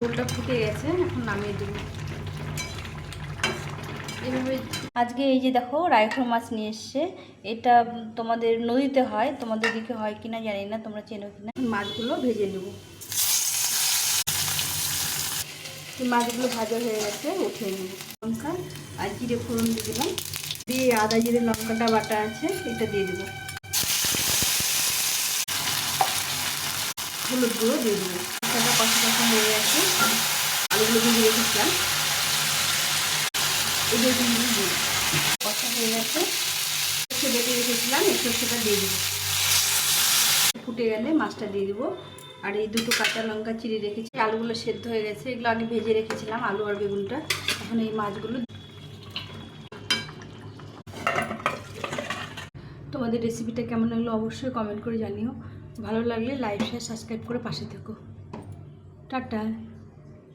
ঝোলটা ফুটে গেছে, এখন নামিয়ে দেবো। এভাবে আজকে এই যে দেখো রায়খোর মাছ নিয়ে এসছে। এটা তোমাদের নদীতে হয়, তোমাদের দিকে হয় কিনা জানি না, তোমরা চেনো কিনা। মাছগুলো ভেজে নেব। মাছগুলো ভাজা হয়ে গেছে, উঠিয়ে নেব। লঙ্কা আর জিরে ফোড়ন দিয়ে দিলাম, দিয়ে আদা জিরে লঙ্কাটা বাটা আছে এটা দিয়ে দেবো। হলুদ গুঁড়ো দিয়ে দেবো। মশলাটা কষা কষা হয়ে গেছে, আলুগুলো ভেজে রেখেছিলাম এই যে দিয়ে কষা হয়ে গেছে। সর্ষে বেটে রেখেছিলাম, এই সর্ষেটা দিয়ে দেবো। ফুটে গেলে মাছটা দিয়ে দেবো। আর এই দুটো কাঁচা লঙ্কা চিড়ে রেখেছি, আলুগুলো সেদ্ধ হয়ে গেছে, এগুলো আগে ভেজে রেখেছিলাম আলু আর বেগুনটা। এখন এই মাছগুলো। তোমাদের রেসিপিটা কেমন লাগলো অবশ্যই কমেন্ট করে জানিও। ভালো লাগলে লাইক শেয়ার সাবস্ক্রাইব করে পাশে থেকো। টাটা।